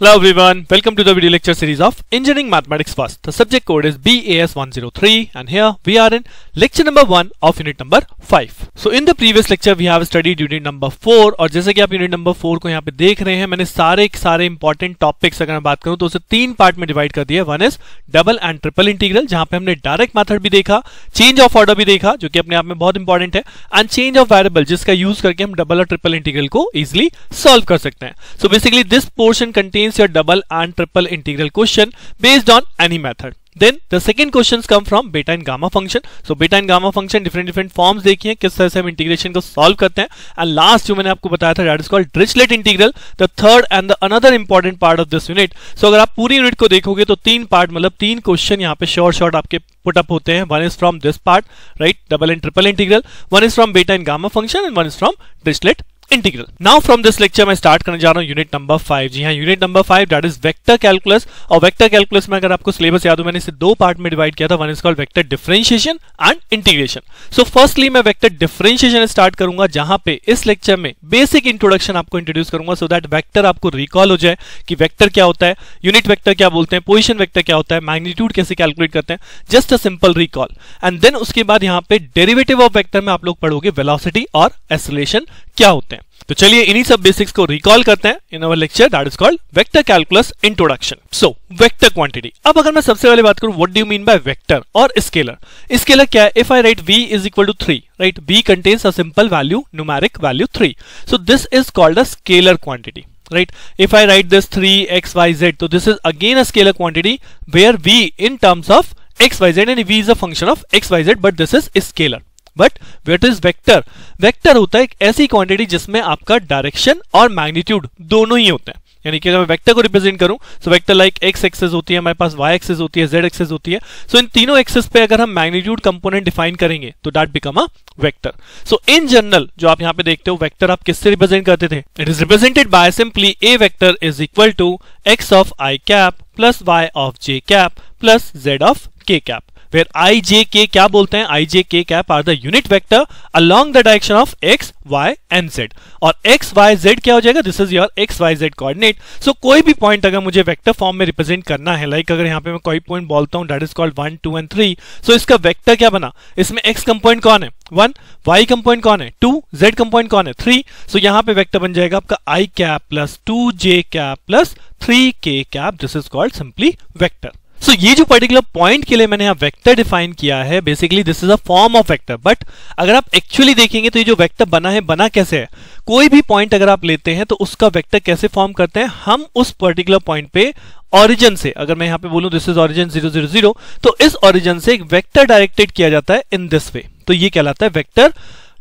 Hello everyone, welcome to the video lecture series of Engineering Mathematics First. The subject code is BAS103 and here we are in lecture number 1 of unit number 5. So in the previous lecture we have studied unit number 4 और जैसे कि आप unit number 4 को यहाँ पे देख रहे हैं मैंने सारे important topics अगर मैं बात करूँ तो उसे 3 पार्ट में डिवाइड कर दिया है. One is double and triple integral जहाँ पे हमने डायरेक्ट मेथड भी देखा, चेंज ऑफ ऑर्डर भी देखा जो कि अपने आप में बहुत इंपॉर्टेंट है, एंड चेंज ऑफ वेरिएबल जिसका यूज करके हम डबल और ट्रिपल इंटीग्रल को इजिली सॉल्व कर सकते हैं. So basically this portion contains your double and triple integral question based on any method. Then the second questions come from beta and gamma function. So beta and gamma function different forms देखिए किस तरह से हम integration को solve करते हैं. And last जो मैंने आपको बताया था that is called Dirichlet integral, the third and the another important part of this unit. So अगर आप पूरी यूनिट को देखोगे तो 3 पार्ट मतलब 3 क्वेश्चन यहाँ पे शॉर्ट आपके पुट अप होते हैं. One is from this part right, double and triple integral, one is from beta and gamma function and one is from Dirichlet integral. Now from this lecture मैं start करने जा रहा हूँ unit number 5. जी हाँ, unit number 5 that is vector calculus. और vector calculus में अगर आपको सिलेबस याद हो मैंने इसे 2 पार्ट में डिवाइड किया था. One is called vector differentiation and integration. So firstly मैं वेक्टर डिफरेंशिएशन स्टार्ट करूंगा जहां पे इस लेक्चर में बेसिक इंट्रोडक्शन आपको इंट्रोड्यूस करूंगा सो दैट वेक्टर आपको रिकॉल हो जाए कि वेक्टर क्या होता है, यूनिट वेक्टर क्या बोलते हैं, पोजीशन वेक्टर क्या होता है, मैग्नीट्यूड कैसे कैलकुलेट करते हैं, just a simple recall. And then उसके बाद यहाँ पे डेरिवेटिव ऑफ वेक्टर में आप लोग पढ़ोगे वेलोसिटी और एक्सेलरेशन क्या होते हैं. तो चलिए इन्हीं सब बेसिक्स को रिकॉल करते हैं in our lecture that is called vector calculus introduction. So vector quantity. अब अगर मैं सबसे पहले बात करूं what do you mean by vector और स्केलर. स्केलर क्या है? If I write v is equal to 3 right, v contains a simple value, numeric value 3. So this is called a scalar quantity right. If I write this 3 x y z, so this is again a scalar quantity where v in terms of x y z and v is a function of x y z, but this is scalar. But what is vector? Vector होता है एक ऐसी quantity जिसमें आपका direction और magnitude दोनों ही होते हैं. यानी कि अगर मैं वेक्टर को रिप्रेजेंट करूं तो वेक्टर लाइक एक्स एक्सिस होती है, हमारे पास वाई एक्सिस होती है, जेड एक्सिस होती है. सो इन तीनों एक्सिस पे अगर हम मैग्नीट्यूड कंपोनेंट डिफाइन करेंगे तो that become a vector. So in general जो आप यहां पे देखते हो वेक्टर आप किससे रिप्रेजेंट करते थे? It is represented by simply a vector is equal to x of I cap plus Y of J cap plus Z of के cap, where I, J, K क्या बोलते हैं? I, J, K cap are the unit vector along the direction of x, y and z. और x, y, z क्या हो जाएगा? This is your x, y, z coordinate. So कोई भी point अगर मुझे वेक्टर फॉर्म में रिप्रेजेंट करना है, लाइक अगर यहाँ पे मैं कोई पॉइंट बोलता हूँ that is called 1, 2 and 3. So इसका वेक्टर क्या बना? इसमें x कंपोनेंट कौन है? 1, y कंपोनेंट कौन है? 2, z कंपोनेंट कौन है? 3. So यहाँ पे वेक्टर बन जाएगा आपका I cap plus 2j cap plus 3k cap. This is called simply vector. So ये जो पर्टिकुलर पॉइंट के लिए मैंने यहाँ वेक्टर डिफाइन किया है basically this is a form of vector. But अगर आप एक्चुअली देखेंगे तो ये जो वेक्टर बना है बना कैसे है? कोई भी पॉइंट अगर आप लेते हैं तो उसका वेक्टर कैसे फॉर्म करते हैं? हम उस पर्टिकुलर पॉइंट पे ऑरिजिन से, अगर मैं यहाँ पे बोलूं दिस इज ऑरिजिन 0, 0, 0, तो इस ऑरिजिन से एक वेक्टर डायरेक्टेड किया जाता है इन दिस वे. तो ये कहलाता है vector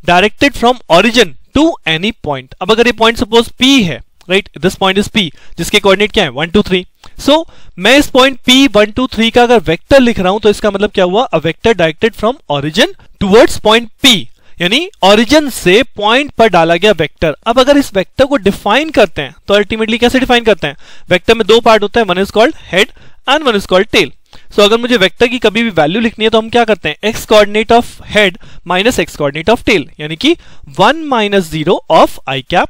directed from origin to any point. अब अगर ये पॉइंट सपोज P है right, this point is P जिसके कोऑर्डिनेट क्या है? 1, 2, 3. सो मैं इस पॉइंट P 1, 2, 3 का अगर वेक्टर लिख रहा हूं तो इसका मतलब क्या हुआ? अ vector directed from origin towards point P, यानी ऑरिजिन से पॉइंट पर डाला गया वेक्टर. अब अगर इस वेक्टर को डिफाइन करते हैं तो अल्टीमेटली कैसे डिफाइन करते हैं? वेक्टर में 2 पार्ट होता है, one is called head and one is called tail. So अगर मुझे वेक्टर की कभी भी वैल्यू लिखनी है तो हम क्या करते हैं? x coordinate of head minus x coordinate of tail, यानी कि 1 minus 0 of I cap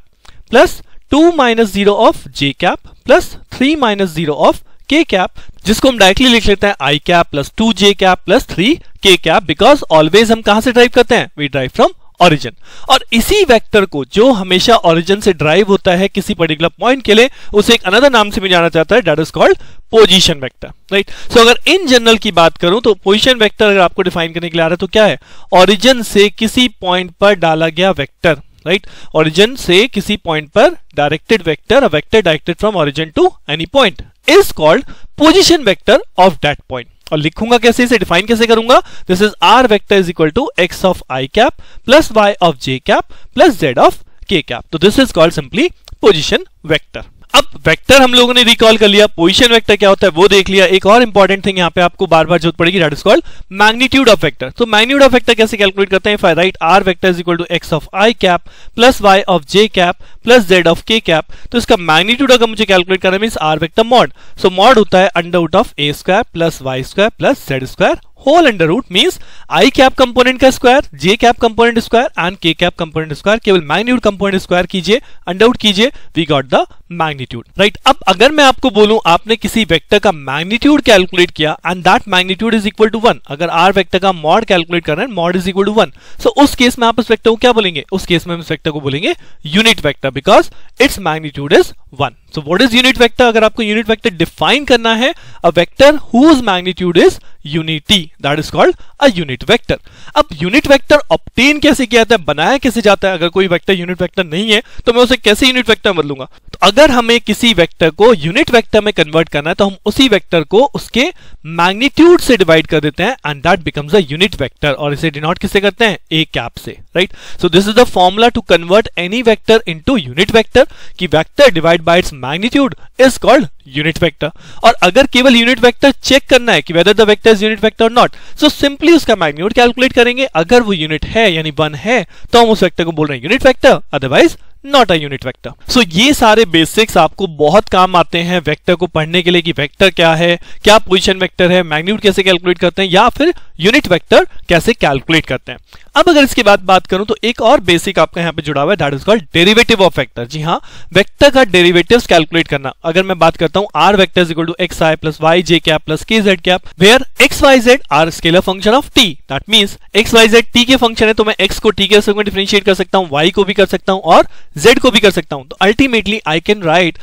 plus 2 minus 0 of J cap plus 3 minus 0 of के कैप, जिसको हम डायरेक्टली लिख लेते हैं I cap plus 2 J cap plus 3 K cap, because always हम कहां से ड्राइव करते हैं? We drive from origin. और इसी वेक्टर को जो हमेशा ऑरिजिन से ड्राइव होता है किसी पर्टिकुलर पॉइंट के लिए उसे एक अनदर नाम से भी जाना जाता है that is called position vector right. So अगर इन जनरल की बात करूं तो पोजीशन वेक्टर अगर आपको डिफाइन करने के लिए आ रहा है तो क्या है? ऑरिजिन से किसी पॉइंट पर डाला गया वेक्टर राइट. ऑरिजिन से किसी पॉइंट पर directed vector, a vector directed from origin to any point is called position vector of that point. और लिखूंगा कैसे, इसे डिफाइन कैसे करूंगा? This is R vector is equal to x of I cap plus Y of J cap plus Z of के cap. तो this is called simply position vector. अब vector हम लोगों ने रिकॉल कर लिया, पोजीशन वेक्टर क्या होता है वो देख लिया. एक और इंपॉर्टेंट थिंग यहाँ पे आपको बार बार जरूरत पड़ेगी that is called magnitude of vector. तो मैग्नीट्यूड ऑफ वेक्टर कैसे कैलकुलेट करते हैं? If I write r vector is equal to x of I cap plus Y of J cap plus Z of के कैप, तो इसका magnitude अगर मुझे calculate करना means r vector mod. So mod होता है under root of a square plus y square plus z square whole under root means I cap component का square, j cap component square and k cap component square, केवल magnitude component square कीजिए, under root कीजिए, we got the magnitude, right. अब अगर मैं आपको बोलूं आपने किसी वेक्टर का मैग्नीट्यूड कैलकुलेट किया and that magnitude is equal to 1, अगर आर वेक्टर का मॉड कैलकुलेट कर रहे हैं, mod is equal to 1, so उस केस में आप इस वेक्टर को क्या बोलेंगे? उस केस में हम इस वेक्टर को बोलेंगे unit vector, because its magnitude is 1। So what is unit vector? अगर आपको यूनिट वेक्टर डिफाइन करना है, a vector whose magnitude is unity, that is called a unit vector. अब यूनिट वेक्टर ऑब्टेन कैसे किया जाता है, बनाया कैसे जाता है? अगर कोई वेक्टर यूनिट वेक्टर नहीं है तो मैं उसे कैसे यूनिट वेक्टर बदलूंगा? तो अगर हमें किसी वेक्टर को यूनिट वेक्टर में कन्वर्ट करना है तो हम उसी वेक्टर को उसके मैग्नीट्यूड से डिवाइड कर देते हैं and that becomes a unit vector, और इसे डिनोट किससे करते हैं? ए कैप से, right. So this is the formula to convert any vector into unit vector, कि vector divide by its magnitude is called unit vector. और अगर केवल यूनिट वेक्टर चेक करना है कि whether the vector is unit vector और not, so simply उसका magnitude calculate करेंगे, अगर वो यूनिट है यानी 1 है तो हम उस वेक्टर को बोल रहे हैं unit vector, otherwise not a unit vector. So ये सारे बेसिक्स आपको बहुत काम आते हैं वेक्टर को पढ़ने के लिए, कि वेक्टर क्या है, क्या पोजीशन वेक्टर है, मैग्नीट्यूड कैसे कैलकुलेट करते हैं, या फिर यूनिट वेक्टर कैसे कैलकुलेट करते हैं। अब अगर इसके बाद बात करूं तो एक और बेसिक आपका यहाँ पे जुड़ा हुआ है, that is called derivative of vector. जी हाँ, वेक्टर का डेरिवेटिव्स कैलकुलेट करना। अगर मैं बात करता हूं R vector is equal to x I plus Y J cap plus K Z cap, where X Y Z are scalar function of T, that means X Y Z T के फंक्शन है, तो मैं एक्स को T के respect में differentiate कर सकता हूं, वाई को भी कर सकता हूं और जेड को भी कर सकता हूं। तो ultimately I can write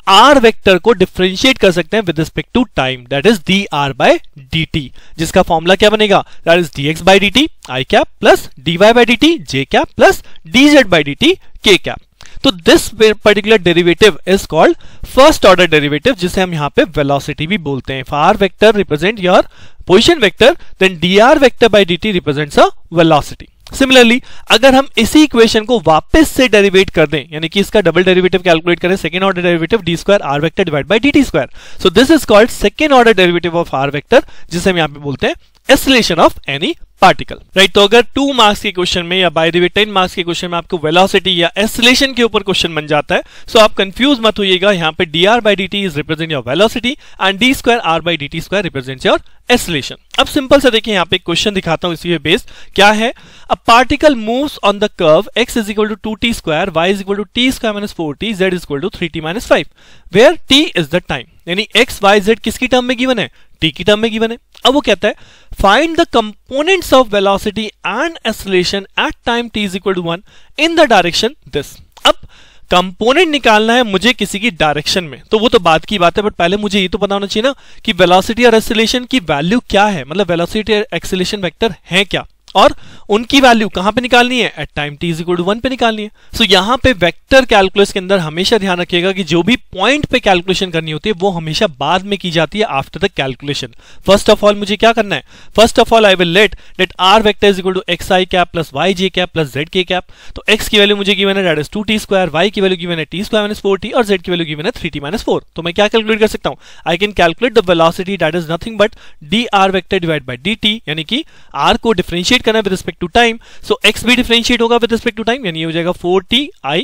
r vector को डिफरेंशिएट कर सकते हैं with respect to time, that is d r by d t, जिसका फॉर्मूला क्या बनेगा? That is d x by d t i cap plus d y by d t j cap plus d z by d t k cap. तो this particular derivative is called first order derivative, जिसे हम यहाँ पे velocity भी बोलते हैं। If r vector represent your position vector, then d r vector by d t represents a velocity. Similarly अगर हम इसी इक्वेशन को वापस से डेरिवेट कर दें, यानी कि इसका डबल डेरिवेटिव कैलकुलेट करें, second order derivative d square r vector divide by d t square, so this is called second order derivative of r vector, जिसे हम यहां पे बोलते हैं acceleration of any particle, right. तो अगर 2 मार्क्स के क्वेश्चन में या बाय द वे 10 मार्क्स के क्वेश्चन में आपको वेलोसिटी या एक्सेलरेशन के ऊपर क्वेश्चन बन जाता है, सो आप कंफ्यूज मत होइएगा। यहाँ पे d r by d t is represent your velocity and d square r by d t square represent your acceleration. अब सिंपल से देखिए, यहाँ पे एक क्वेश्चन दिखाता हूं इसी पे बेस्ड। क्या है? A particle moves on the curve x is equal to 2t square, y is equal to t square minus 4t, z is equal to 3t minus 5, where t is the time, यानी x y z किसकी term में given है? t की term में given है। अब वो कहता है find the components of velocity and acceleration at time t is equal to 1 in the direction this. अब कंपोनेंट निकालना है मुझे किसी की डायरेक्शन में, तो वो तो बात की बात है, बट पहले मुझे ये तो पता होना चाहिए ना कि वेलोसिटी और एक्सेलरेशन की वैल्यू क्या है, मतलब वेलोसिटी और एक्सेलरेशन वेक्टर है क्या, और उनकी वैल्यू कहां पे निकालनी है? At time t is equal to 1 पे निकालनी है। सो यहां पे वेक्टर कैलकुलस के अंदर हमेशा ध्यान रखिएगा कि जो भी पॉइंट पे कैलकुलेशन करनी होती है वो हमेशा बाद में की जाती है, after the calculation. First of all मुझे क्या करना है? First of all I will let that r vector is equal to x i cap plus Y J cap plus z k cap. तो x की वैल्यू मुझे given है that is 2t square, y की value given है t square minus 4t और z की value given है 3t minus 4। तो मैं क्या कैलकुलेट कर सकता हूं? I can calculate the velocity that is nothing but d r vector divide by d t, यानी कि r को डिफरेंशिएट करना with respect to time, so x भी डिफरेंशिएट होगा विद रिस्पेक्ट टू टाइम, यानी ये हो जाएगा 4t i,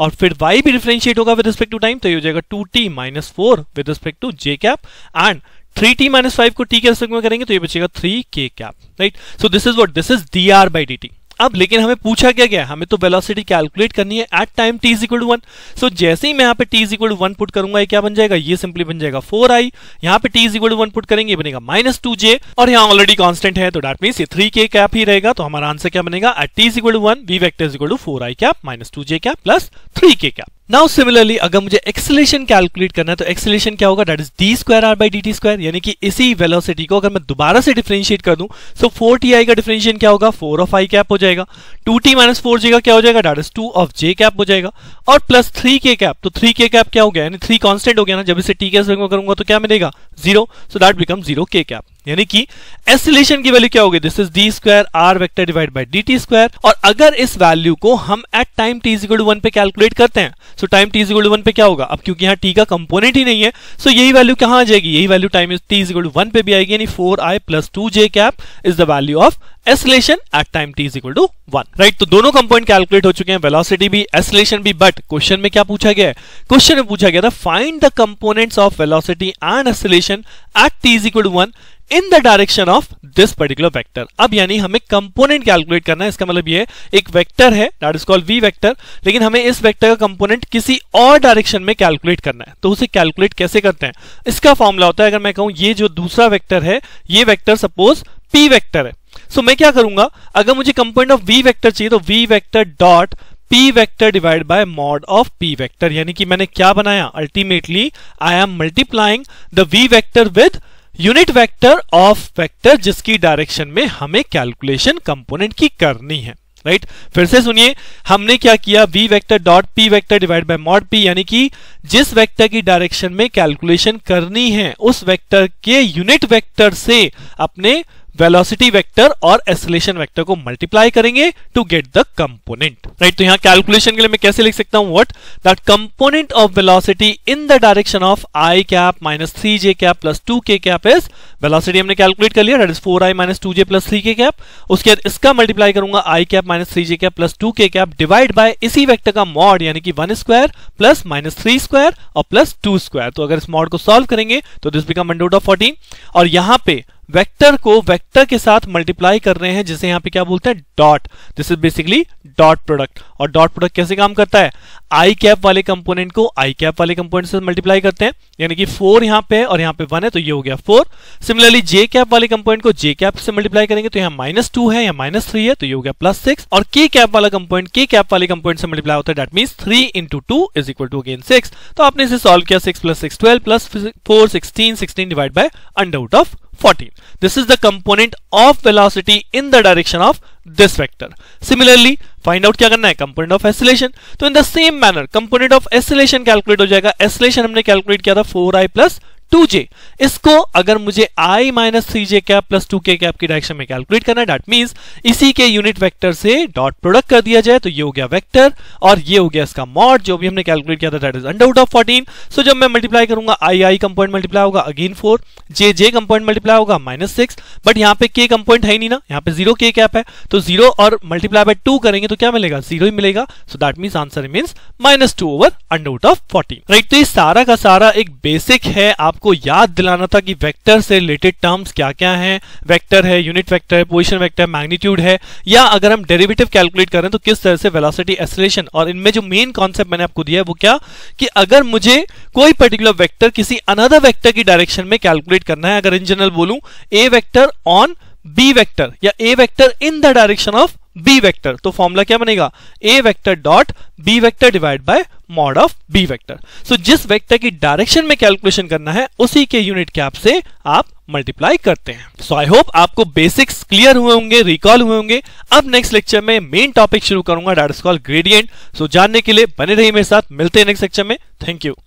और फिर y भी डिफरेंशिएट होगा विद रिस्पेक्ट टू टाइम, तो ये हो जाएगा 2t minus 4 with respect to j cap, and 3t minus 5 को t के रिस्पेक्ट में करेंगे तो ये बचेगा 3k cap, right. So this is what, this is dr by dt। अब लेकिन हमें पूछा क्या गया? हमें तो वेलोसिटी कैलकुलेट करनी है at time t is equal to 1। सो जैसे ही मैं यहाँ पे t is equal to 1 put करूंगा, ये क्या बन जाएगा? ये सिंपली बन जाएगा 4i। यहाँ पे t is equal to 1 put करेंगे, बनेगा माइनस 2j, और यहाँ ऑलरेडी कांस्टेंट है तो दैट मींस ये 3k कैप ही रहेगा। तो हमारा आंसर क्या बनेगा? At t is equal to 1 v vector is equal to 4i cap minus 2j cap plus 3k cap. Now similarly अगर मुझे एक्सेलरेशन कैलकुलेट करना है तो एक्सेलरेशन क्या होगा? That is d square r by d t square, यानी कि इसी वेलोसिटी को अगर मैं दोबारा से डिफरेंशिएट कर दूं, सो 4ti का डिफरेंशिएशन क्या होगा? 4 ऑफ i कैप हो जाएगा, 2t माइनस 4j का क्या हो जाएगा? That is 2 of j cap हो जाएगा, और प्लस 3k कैप। तो 3k कैप क्या हो गया? यानी 3 कांस्टेंट हो गया ना, जब इसे t के रिस्पेक्ट में करूंगा तो क्या मिलेगा? 0, so that become 0k cap, यानी कि एक्सेलरेशन की वैल्यू क्या होगी? This is d square r vector divide by d t square. और अगर इस वैल्यू को हम at time t is equal to 1 पे कैलकुलेट करते हैं, so time t is equal to 1 पे क्या होगा? अब क्योंकि यहाँ t का कंपोनेंट ही नहीं है, सो यही वैल्यू कहां आ जाएगी? यही value time t is equal to 1 पे भी आएगी, यानी 4i plus 2j cap is the value of acceleration at time t is equal to 1, right. तो दोनों कंपोनेंट कैलकुलेट हो चुके हैं, वेलोसिटी भी एक्सेलरेशन भी, बट क्वेश्चन में क्या पूछा गया है? क्वेश्चन में पूछा गया था find the components of velocity and acceleration at t is equal to 1 in the direction of this particular vector. अब यानी हमें कंपोनेंट कैलकुलेट करना है, इसका मतलब ये है एक वेक्टर है that is called v vector, लेकिन हमें इस वेक्टर का कंपोनेंट किसी और डायरेक्शन में कैलकुलेट करना है। तो उसे कैलकुलेट कैसे करते हैं, इसका फॉर्मूला होता है, अगर मैं कहूं ये जो दूसरा वेक्टर है ये वेक्टर सपोज पी वेक्टर है, सो मैं क्या करूंगा, अगर मुझे कंपोनेंट ऑफ वी वेक्टर चाहिए तो v vector dot p vector divide by mod of p vector, यानी कि मैंने क्या बनाया, ultimately I am multiplying the v vector with unit vector of vector जिसकी डायरेक्शन में हमें कैलकुलेशन कंपोनेंट की करनी है, राइट। फिर से सुनिए, हमने क्या किया, v vector dot p vector divide by mod p, यानी कि जिस वेक्टर की डायरेक्शन में कैलकुलेशन करनी है उस वेक्टर के यूनिट वेक्टर से अपने वेलोसिटी वेक्टर और एक्सेलरेशन वेक्टर को मल्टीप्लाई करेंगे to get the component, right. तो यहां कैलकुलेशन के लिए मैं कैसे लिख सकता हूं, what that component of velocity in the direction of I cap minus 3j cap plus 2k cap is, velocity हमने कैलकुलेट कर लिया that is 4i minus 2j plus 3k cap, उसके बाद इसका मल्टीप्लाई करूंगा i cap minus 3j cap plus 2k cap divide by इसी vector का mod यानी कि 1 स्क्वायर प्लस माइनस 3 स्क्वायर और प्लस 2 स्क्वायर। तो अगर इस मॉड को सॉल्व करेंगे तो this become under root of 14, और यहां पे वेक्टर को वेक्टर के साथ मल्टीप्लाई कर रहे हैं जिसे यहां पे क्या बोलते हैं, dot. This is basically dot product, और डॉट प्रोडक्ट कैसे काम करता है, आई कैप वाले कंपोनेंट को आई कैप वाले कंपोनेंट से मल्टीप्लाई करते हैं, यानी कि 4 यहां पे और यहां पे 1 है तो ये हो गया 4। सिमिलरली जे कैप वाले कंपोनेंट को जे कैप से मल्टीप्लाई करेंगे तो यहां -2 है या -3 है तो ये हो गया +6, और के कैप वाला कंपोनेंट के कैप वाले कंपोनेंट से मल्टीप्लाई होता है, that means 3 into 2 is equal to again 6। तो आपने इसे सॉल्व किया, 6 + 6 12 plus 4 16, 16 divide by under root of 14. This is the component of velocity in the direction of this vector. Similarly, find out क्या करना है, component of acceleration. तो in the same manner, component of acceleration calculate हो जाएगा। acceleration हमने calculate किया था 4i plus 2j, इसको अगर मुझे i minus 3j cap plus 2k cap की डायरेक्शन में कैलकुलेट करना है, दैट मींस इसी के यूनिट वेक्टर से डॉट प्रोडक्ट कर दिया जाए तो ये हो गया वेक्टर और ये हो गया इसका मॉड जो भी हमने कैलकुलेट किया था, that is under root of 14। So जब मैं मल्टीप्लाई करूंगा i कंपोनेंट मल्टीप्लाई होगा अगेन 4, j कंपोनेंट मल्टीप्लाई होगा -6, बट यहाँ पे k कंपोनेंट है ही नहीं ना, यहाँ पे 0 k कैप है तो 0 और मल्टीप्लाई बाय 2 करेंगे तो क्या मिलेगा, 0 ही मिलेगा। So that means answer means -2 over under root of 14, right. तो ये सारा का सारा एक बेसिक है, आपको याद दिलाना था कि वेक्टर से रिलेटेड टर्म्स क्या क्या हैं, वेक्टर है, यूनिट वेक्टर है, पोजीशन वेक्टर, मैग्नीट्यूड है, या अगर हम डेरिवेटिव कैलकुलेट करें तो किस तरह से वेलोसिटी, एक्सेलरेशन, और इनमें जो मेन कॉन्सेप्ट मैंने आपको दिया है वो क्या, कि अगर मुझे कोई पर्टिकुलर वेक्टर किसी अनदर वेक्टर की डायरेक्शन में कैलकुलेट करना है, अगर इन जनरल बोलूं A vector on B vector या A vector in the direction of B vector, तो फॉर्मूला क्या बनेगा, A vector dot B vector divide by mod of B vector. So जिस वेक्टर की डायरेक्शन में कैलकुलेशन करना है उसी के यूनिट कैप से आप मल्टीप्लाई करते हैं। सो आई होप आपको बेसिक्स क्लियर हुए होंगे, रिकॉल हुए होंगे। अब नेक्स्ट लेक्चर में मेन टॉपिक शुरू करूंगा, दैट इज कॉल्ड ग्रेडियंट। सो जानने के लिए बने रहिए मेरे साथ, मिलते हैं नेक्स्ट लेक्चर में। Thank you.